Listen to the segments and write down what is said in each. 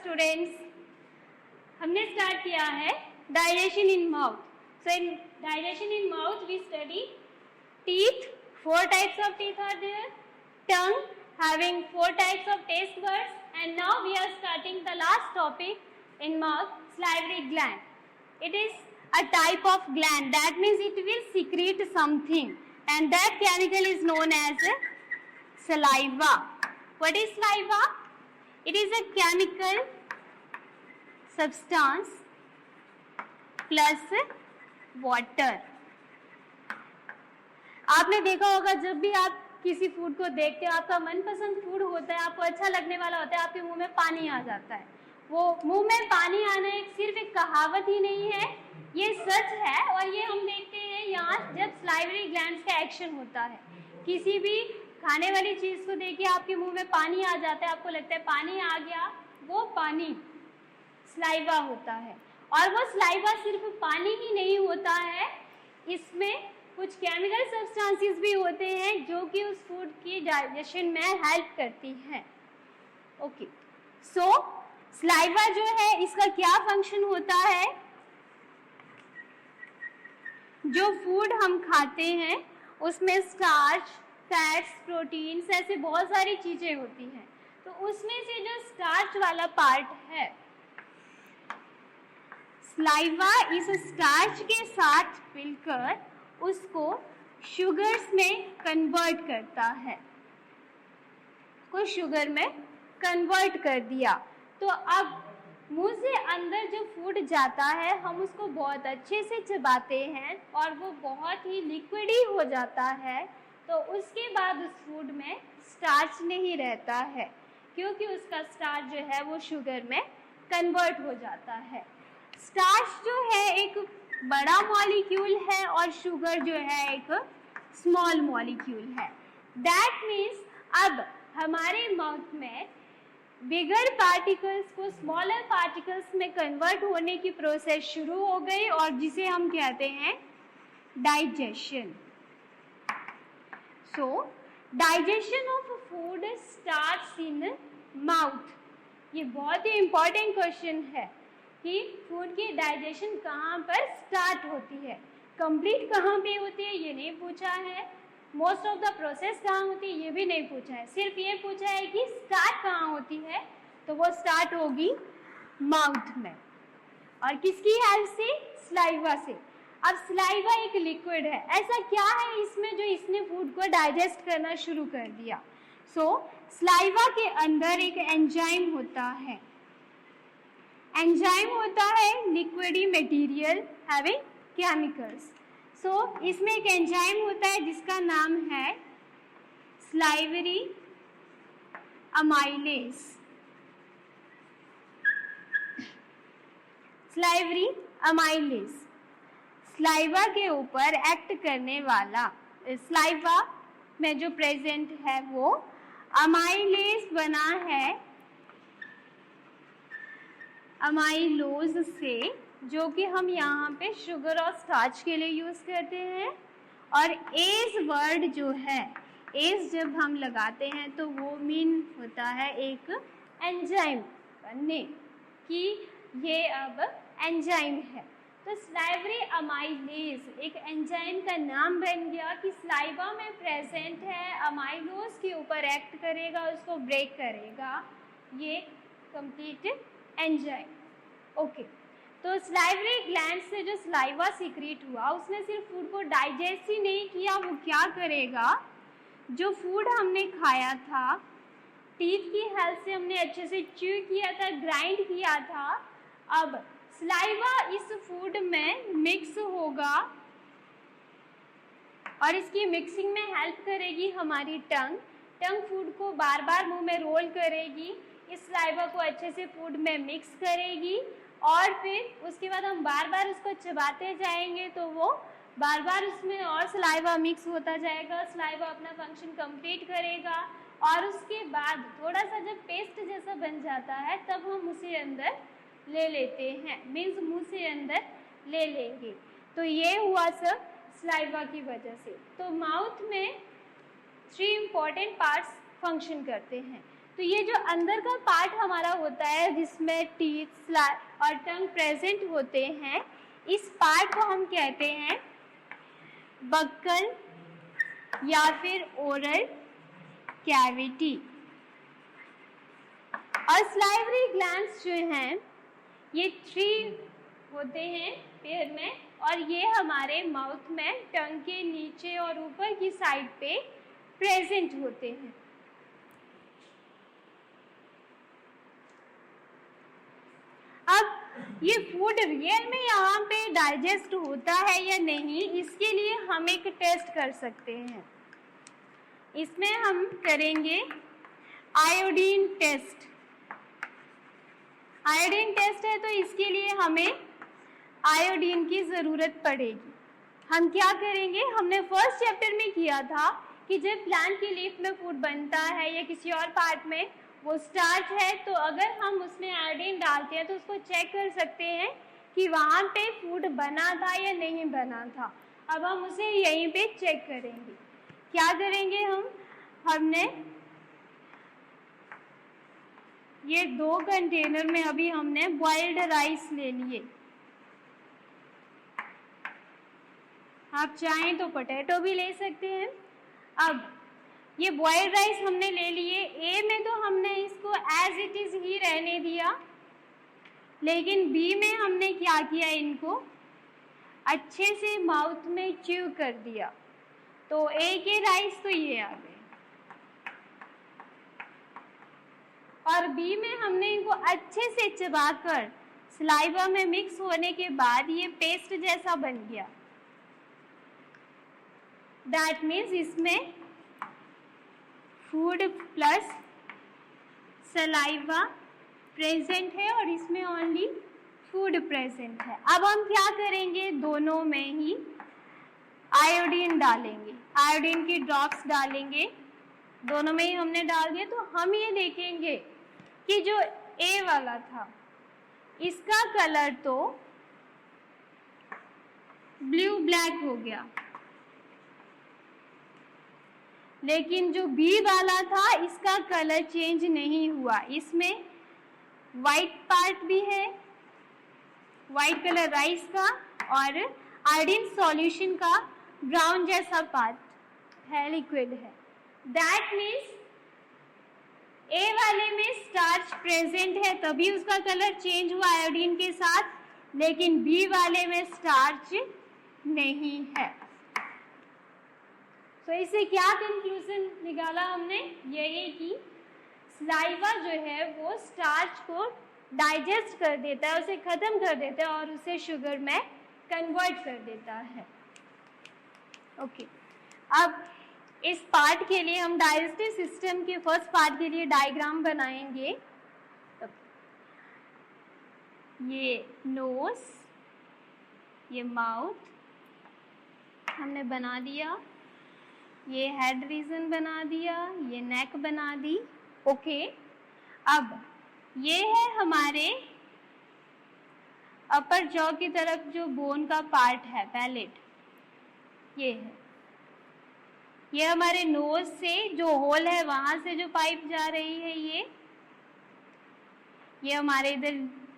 Students, हमने start किया है digestion in mouth. So in digestion in mouth we study teeth. 4 types of teeth are there. Tongue having 4 types of taste buds. And now we are starting the last topic in mouth, salivary gland. It is a type of gland, that means it will secrete something, and that chemical is known as saliva. What is saliva? It is a chemical substance plus water. आपने देखा होगा जब भी आप किसी food को देखते हो, आपका मनपसंद फूड होता है, आपको अच्छा लगने वाला होता है, आपके मुंह में पानी आ जाता है. वो मुंह में पानी आना सिर्फ एक कहावत ही नहीं है, ये सच है. और ये हम देखते हैं यहाँ जब सलाइवरी ग्लैंड्स का एक्शन होता है. किसी भी खाने वाली चीज को देखिए, आपके मुंह में पानी आ जाता है, आपको लगता है पानी आ गया, वो पानी सलाइवा होता है. और वो सलाइवा सिर्फ पानी ही नहीं होता है, इसमें कुछ केमिकल सब्सटेंसेस भी होते हैं जो कि उस फूड की डाइजेशन में हेल्प करती हैं. ओके, सो सलाइवा जो है इसका क्या फंक्शन होता है? जो फूड हम खाते हैं उसमें स्टार्च, फैट्स, प्रोटीन्स, ऐसे बहुत सारी चीजें होती हैं. तो उसमें से जो स्टार्च वाला पार्ट है, सलाइवा इस स्टार्च के साथ मिलकर उसको शुगर्स में कन्वर्ट करता है. को शुगर में कन्वर्ट कर दिया तो अब मुंह से अंदर जो फूड जाता है हम उसको बहुत अच्छे से चबाते हैं और वो बहुत ही लिक्विडी हो जाता है. तो उसके बाद उस फूड में स्टार्च नहीं रहता है, क्योंकि उसका स्टार्च जो है वो शुगर में कन्वर्ट हो जाता है. स्टार्च जो है एक बड़ा मॉलिक्यूल है और शुगर जो है एक स्मॉल मॉलिक्यूल है. दैट मीन्स अब हमारे माउथ में बिगर पार्टिकल्स को स्मॉलर पार्टिकल्स में कन्वर्ट होने की प्रोसेस शुरू हो गई, और जिसे हम कहते हैं digestion. So digestion of food starts in mouth. ये बहुत ही इंपॉर्टेंट क्वेश्चन है कि फूड की डाइजेशन कहाँ पर स्टार्ट होती है, कंप्लीट कहाँ पे होती है ये नहीं पूछा है, मोस्ट ऑफ द प्रोसेस कहाँ होती है ये भी नहीं पूछा है. सिर्फ ये पूछा है कि स्टार्ट कहाँ होती है, तो वो स्टार्ट होगी माउथ में. और किसकी हेल्प से? सलाइवा से. अब सलाइवा एक लिक्विड है, ऐसा क्या है इसमें जो इसने फूड को डाइजेस्ट करना शुरू कर दिया? सो सलाइवा के अंदर एक एंजाइम होता है. एंजाइम होता है लिक्विडी मटेरियल हैविंग केमिकल्स. सो इसमें एक एंजाइम होता है जिसका नाम है salivary amylase. Salivary amylase saliva के ऊपर एक्ट करने वाला, सलाइवा में जो प्रेजेंट है वो अमाइलेज बना है अमाइलोज से, जो कि हम यहाँ पे शुगर और स्टार्च के लिए यूज करते हैं. और एज वर्ड जो है, एज जब हम लगाते हैं तो वो मीन होता है एक एंजाइम बनने कि ये अब एंजाइम है. तो सलाइवरी अमाइलेज एक एंजाइम का नाम बन गया कि सलाइवा में प्रेजेंट है, अमाइलोज के ऊपर एक्ट करेगा, उसको ब्रेक करेगा ये कंप्लीट एंजाइम. ओके, तो सलाइवरी ग्लैंड से जो सलाइवा सीक्रेट हुआ उसने सिर्फ फूड को डाइजेस्ट ही नहीं किया, वो क्या करेगा, जो फूड हमने खाया था टीथ की हेल्प से हमने अच्छे से च्यू किया था, ग्राइंड किया था, अब सलाइवा इस फूड में मिक्स होगा और इसकी मिक्सिंग में हेल्प करेगी हमारी टंग. टंग फूड को बार बार मुंह में रोल करेगी, इस सलाइवा को अच्छे से फूड में मिक्स करेगी और फिर उसके बाद हम बार बार उसको चबाते जाएंगे तो वो बार बार उसमें और सलाइवा मिक्स होता जाएगा. सलाइवा अपना फंक्शन कंप्लीट करेगा और उसके बाद थोड़ा सा जब पेस्ट जैसा बन जाता है तब हम उसे अंदर ले लेते हैं, मीन्स मुंह से अंदर ले लेंगे. तो ये हुआ सब सलाइवा की वजह से. तो माउथ में 3 इम्पॉर्टेंट पार्ट्स फंक्शन करते हैं. तो ये जो अंदर का पार्ट हमारा होता है जिसमें टीथ और टंग प्रेजेंट होते हैं, इस पार्ट को हम कहते हैं बक्कल या फिर ओरल कैविटी। और सलाइवरी ग्लैंड्स जो हैं ये 3 होते हैं पेयर में, और ये हमारे माउथ में टंग के नीचे और ऊपर की साइड पे प्रेजेंट होते हैं। अब ये फूड रियल में यहाँ पे डाइजेस्ट होता है या नहीं, इसके लिए हम एक टेस्ट कर सकते हैं। इसमें हम करेंगे आयोडीन टेस्ट। आयोडीन टेस्ट है तो इसके लिए हमें आयोडीन की ज़रूरत पड़ेगी। हम क्या करेंगे, हमने फर्स्ट चैप्टर में किया था कि जब प्लांट की लीफ में फूड बनता है या किसी और पार्ट में वो स्टार्च है, तो अगर हम उसमें आयोडीन डालते हैं तो उसको चेक कर सकते हैं कि वहाँ पे फूड बना था या नहीं बना था। अब हम उसे यहीं पे चेक करेंगे। क्या करेंगे हमने ये 2 कंटेनर में अभी हमने बॉइल्ड राइस ले लिए। आप चाहें तो पोटैटो भी ले सकते हैं। अब ये बॉइल्ड राइस हमने ले लिए। ए में तो हमने इसको एज इट इज ही रहने दिया, लेकिन बी में हमने क्या किया, इनको अच्छे से माउथ में च्यू कर दिया। तो ए के राइस तो ये आ गए, और बी में हमने इनको अच्छे से चबाकर सलाइवा में मिक्स होने के बाद ये पेस्ट जैसा बन गया। दैट मीन्स इसमें फूड प्लस सलाइवा प्रेजेंट है और इसमें ओनली फूड प्रेजेंट है। अब हम क्या करेंगे, दोनों में ही आयोडीन डालेंगे, आयोडीन की ड्रॉप्स डालेंगे। दोनों में ही हमने डाल दिया। तो हम ये देखेंगे कि जो ए वाला था इसका कलर तो ब्लू ब्लैक हो गया, लेकिन जो बी वाला था इसका कलर चेंज नहीं हुआ। इसमें वाइट पार्ट भी है, वाइट कलर राइस का, और आयोडीन सॉल्यूशन का ब्राउन जैसा पार्ट है, लिक्विड है। दैट मीन्स ए वाले में स्टार्च प्रेजेंट है तभी उसका कलर चेंज हुआ आयोडीन के साथ, लेकिन बी वाले में स्टार्च नहीं है। तो इससे क्या कंक्लूजन निकाला हमने, यही कि सलाइवा जो है वो स्टार्च को डाइजेस्ट कर देता है, उसे खत्म कर देता है और उसे शुगर में कन्वर्ट कर देता है। ओके, अब इस पार्ट के लिए हम डाइजेस्टिव सिस्टम के फर्स्ट पार्ट के लिए डायग्राम बनाएंगे। ये नोज, ये माउथ हमने बना दिया, ये हेड रीजन बना दिया, ये नेक बना दी। ओके, अब ये है हमारे अपर जॉ की तरफ जो बोन का पार्ट है, पैलेट, ये है। ये हमारे नोज से जो होल है वहां से जो पाइप जा रही है, ये हमारे इधर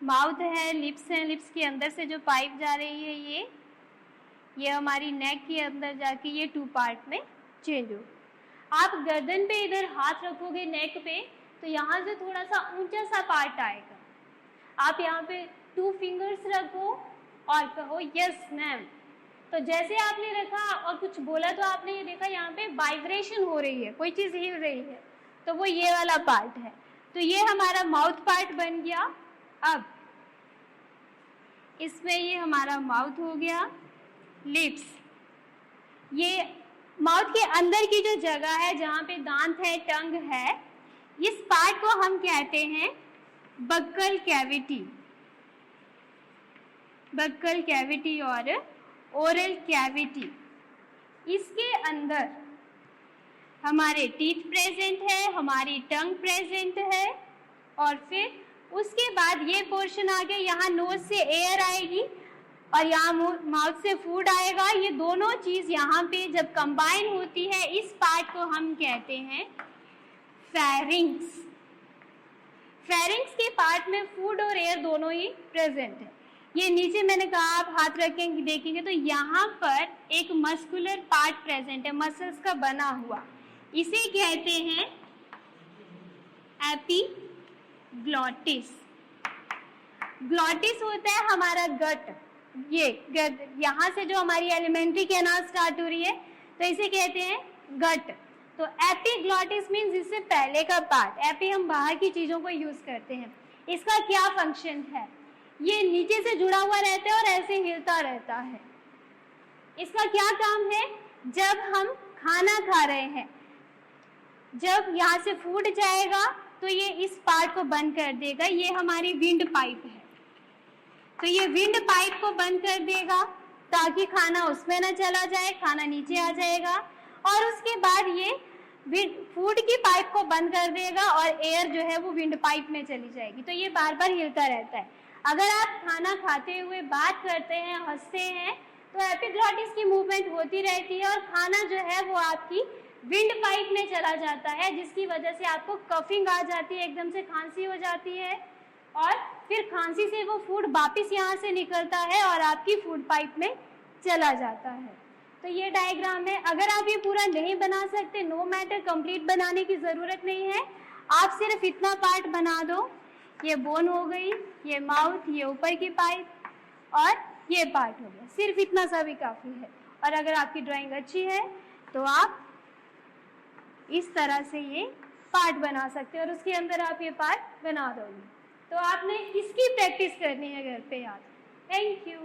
माउथ है, लिप्स है, लिप्स के अंदर से जो पाइप जा रही है, ये हमारी नेक के अंदर जाके ये 2 पार्ट में चेंज हो। आप गर्दन पे इधर हाथ रखोगे नेक पे, तो यहाँ से थोड़ा सा ऊंचा सा पार्ट आएगा। आप यहाँ पे 2 फिंगर्स रखो और कहो यस मैम, तो जैसे आपने रखा और कुछ बोला तो आपने ये देखा यहाँ पे वाइब्रेशन हो रही है, कोई चीज हिल रही है, तो वो ये वाला पार्ट है। तो ये हमारा माउथ पार्ट बन गया। अब इसमें ये हमारा माउथ हो गया, लिप्स, ये माउथ के अंदर की जो जगह है जहाँ पे दांत है, टंग है, इस पार्ट को हम कहते हैं बक्कल कैविटी, बक्कल कैविटी और ओरल कैविटी। इसके अंदर हमारे टीथ प्रेजेंट है, हमारी टंग प्रेजेंट है, और फिर उसके बाद ये पोर्शन आ गया, यहाँ नोज से एयर आएगी और यहाँ माउथ से फूड आएगा। ये दोनों चीज यहाँ पे जब कंबाइन होती है, इस पार्ट को हम कहते हैं फेरिंग्स। फेरिंग्स के पार्ट में फूड और एयर दोनों ही प्रेजेंट है। ये नीचे मैंने कहा आप हाथ रखेंगे देखेंगे तो यहाँ पर एक मस्कुलर पार्ट प्रेजेंट है, मसल्स का बना हुआ, इसे कहते हैं एपिग्लॉटिस। ग्लॉटिस होता है हमारा गट, ये गट, यहाँ से जो हमारी एलिमेंट्री कैनाल स्टार्ट हो रही है तो इसे कहते हैं गट। तो एपिग्लॉटिस मीन्स इससे पहले का पार्ट। एपी हम बाहर की चीजों को यूज करते हैं। इसका क्या फंक्शन है? ये नीचे से जुड़ा हुआ रहता है और ऐसे हिलता रहता है। इसका क्या काम है? जब हम खाना खा रहे हैं, जब यहाँ से फूड जाएगा तो ये इस पार्ट को बंद कर देगा, ये हमारी विंड पाइप है, तो ये विंड पाइप को बंद कर देगा ताकि खाना उसमें ना चला जाए, खाना नीचे आ जाएगा। और उसके बाद ये फूड की पाइप को बंद कर देगा और एयर जो है वो विंड पाइप में चली जाएगी। तो ये बार बार हिलता रहता है। अगर आप खाना खाते हुए बात करते हैं, हंसते हैं, तो एपिग्लॉटिस की मूवमेंट होती रहती है और खाना जो है वो आपकी विंड पाइप में चला जाता है, जिसकी वजह से आपको कफिंग आ जाती है, एकदम से खांसी हो जाती है और फिर खांसी से वो फूड वापस यहाँ से निकलता है और आपकी फूड पाइप में चला जाता है। तो ये डायग्राम है। अगर आप ये पूरा नहीं बना सकते, नो मैटर, कंप्लीट बनाने की जरूरत नहीं है, आप सिर्फ इतना पार्ट बना दो। ये बोन हो गई, ये माउथ, ये ऊपर की पाइप और ये पार्ट हो गया, सिर्फ इतना सा भी काफी है। और अगर आपकी ड्राइंग अच्छी है तो आप इस तरह से ये पार्ट बना सकते हैं और उसके अंदर आप ये पार्ट बना दोगे। तो आपने इसकी प्रैक्टिस करनी है घर पे याद। Thank you.